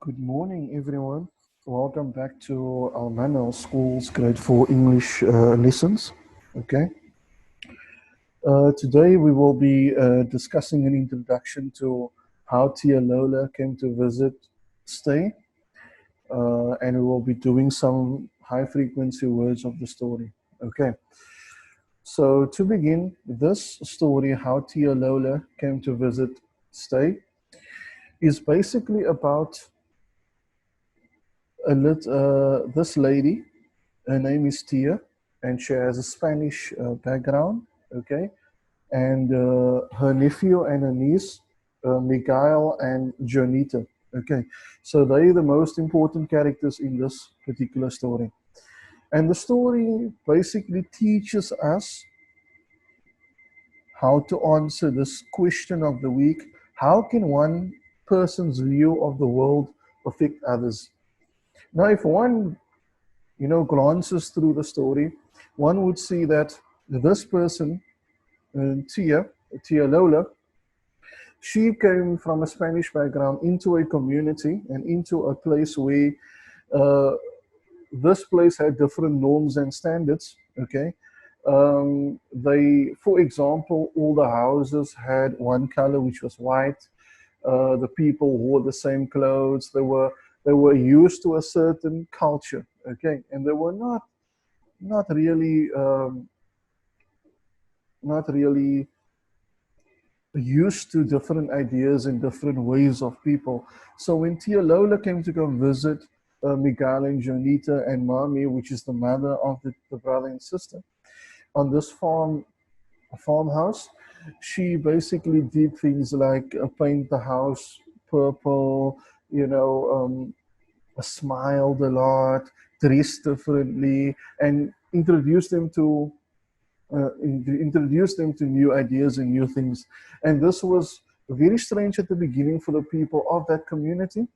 Good morning, everyone. Welcome back to our manual school's grade 4 English lessons. Okay. Today we will be discussing an introduction to how Tia Lola came to visit Stay, and we will be doing some high frequency words of the story. Okay. So to begin, this story, how Tia Lola came to visit Stay, is basically about this lady. Her name is Tia, and she has a Spanish background. Okay, and her nephew and her niece, Miguel and Jonita. Okay, so they are the most important characters in this particular story. And the story basically teaches us how to answer this question of the week: how can one person's view of the world affect others? Now, if one glances through the story, one would see that this person, Tia Lola, she came from a Spanish background into a community and into a place where uh, this place had different norms and standards. Okay. For example, all the houses had one color, which was white. The people wore the same clothes. They were used to a certain culture. Okay, and they were not really not really used to different ideas and different ways of people. So when Tia Lola came to go visit Miguel and Jonita and Mami, which is the mother of the brother and sister, on this farmhouse, she basically did things like paint the house purple, you know, smiled a lot, dressed differently, and introduce them to new ideas and new things. And this was very strange at the beginning for the people of that community,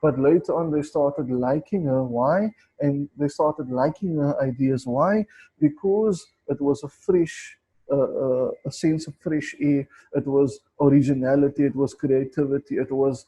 but later on they started liking her. Why? And they started liking her ideas. Why? Because it was a sense of fresh air. It was originality. It was creativity. It was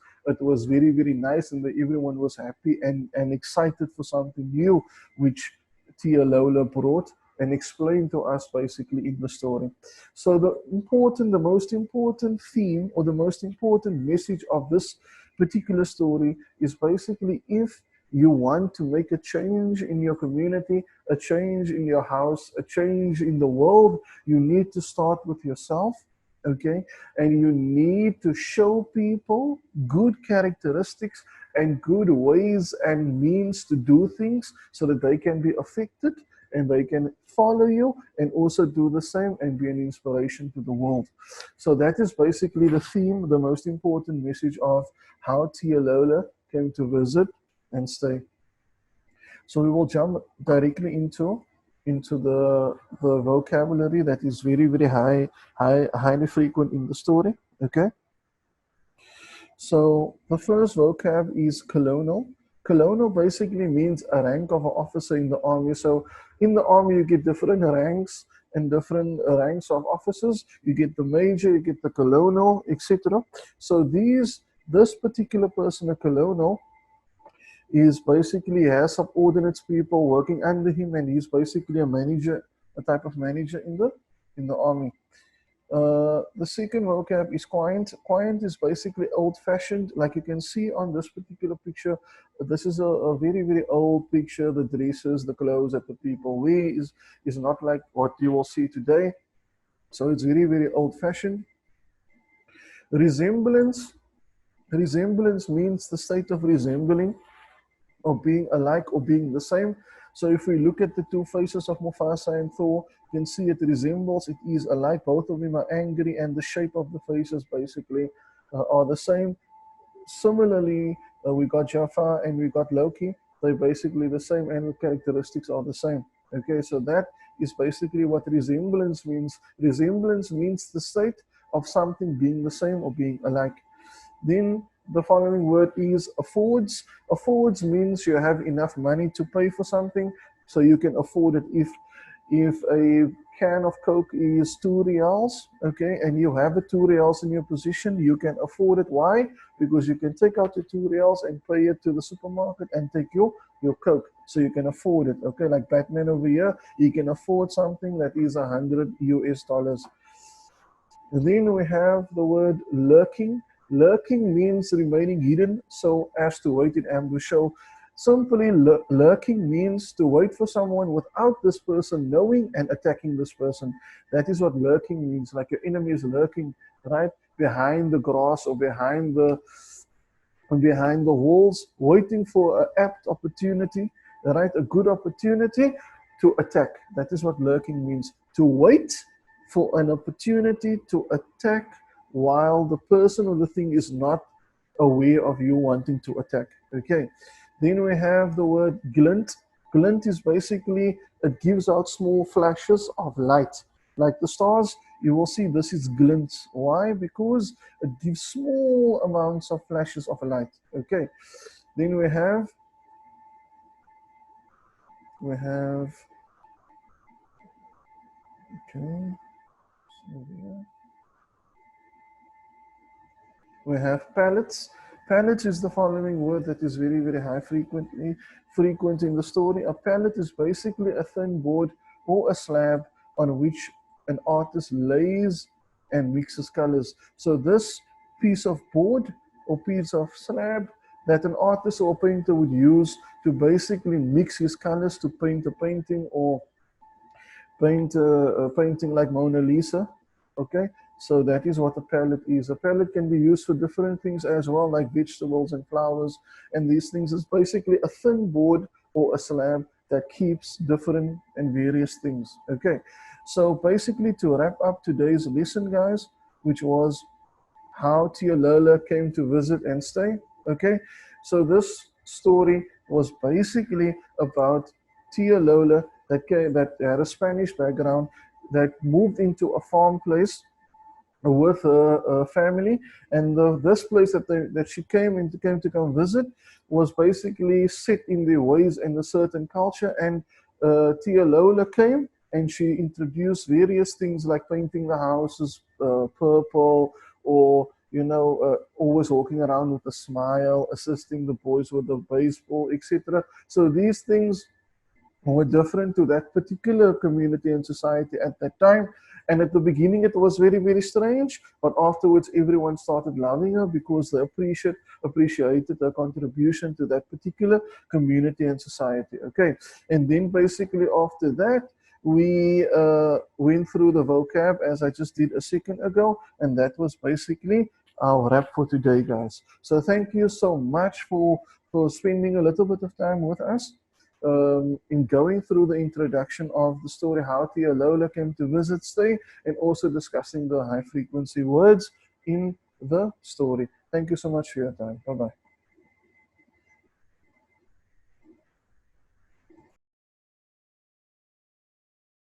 very, very nice, and everyone was happy and excited for something new, which Tia Lola brought and explain to us basically in the story. So the most important theme or the most important message of this particular story is basically, if you want to make a change in your community, a change in your house, a change in the world, you need to start with yourself. Okay, and you need to show people good characteristics and good ways and means to do things so that they can be affected and they can follow you and also do the same and be an inspiration to the world. So that is basically the theme, the most important message of how Tia Lola came to visit and stay. So we will jump directly into the vocabulary that is very, very highly frequent in the story. Okay. So the first vocab is colonel. Colonel basically means a rank of an officer in the army. So in the army, you get different ranks and different ranks of officers. You get the major, you get the colonel, etc. So this particular person, a colonel, is basically has subordinates people working under him, and he's basically a manager, a type of manager in the army. The second vocab is quaint. Quaint is basically old-fashioned. Like you can see on this particular picture, this is a very, very old picture. The dresses, the clothes that the people wear is not like what you will see today. So it's very, very old-fashioned. Resemblance. Resemblance means the state of resembling or being alike or being the same. So if we look at the two faces of Mufasa and Thor, you can see it resembles, it is alike. Both of them are angry, and the shape of the faces basically are the same. Similarly, we got Jafar and we got Loki. They're basically the same, and the characteristics are the same. Okay, so that is basically what resemblance means. Resemblance means the state of something being the same or being alike. Then the following word is affords. Affords means you have enough money to pay for something, so you can afford it. If a can of Coke is 2 reals, okay, and you have the 2 reals in your position, you can afford it. Why? Because you can take out the 2 reals and pay it to the supermarket and take your Coke. So you can afford it, okay? Like Batman over here, he can afford something that is $100 US. Then we have the word lurking. Lurking means remaining hidden so as to wait in ambush. So simply lurking means to wait for someone without this person knowing and attacking this person. That is what lurking means. Like your enemy is lurking right behind the grass or behind the walls, waiting for an apt opportunity, right? A good opportunity to attack. That is what lurking means. To wait for an opportunity to attack while the person or the thing is not aware of you wanting to attack. Okay. Then we have the word glint. Glint is basically, it gives out small flashes of light. Like the stars, you will see this is glints. Why? Because it gives small amounts of flashes of light. Okay. Then we have okay. So we have pallets. Pallets is the following word that is very, very high frequent in the story. A pallet is basically a thin board or a slab on which an artist lays and mixes colors. So this piece of board or piece of slab that an artist or painter would use to basically mix his colors to paint a painting or paint a painting like Mona Lisa. Okay, so that is what a palette is. A palette can be used for different things as well, like vegetables and flowers. And these things is basically a thin board or a slab that keeps different and various things. Okay, so basically to wrap up today's lesson, guys, which was how Tia Lola came to visit and stay. Okay, so this story was basically about Tia Lola that had a Spanish background that moved into a farm place with her family, and this place that she came to come visit was basically set in their ways and a certain culture. And Tia Lola came and she introduced various things like painting the houses purple, or always walking around with a smile, assisting the boys with the baseball, etc. So these things were different to that particular community and society at that time. And at the beginning, it was very, very strange. But afterwards, everyone started loving her because they appreciated her contribution to that particular community and society. Okay. And then basically after that, we went through the vocab as I just did a second ago. And that was basically our wrap for today, guys. So thank you so much for spending a little bit of time with us in going through the introduction of the story, how Tia Lola came to visit Stay, and also discussing the high frequency words in the story. Thank you so much for your time. Bye bye.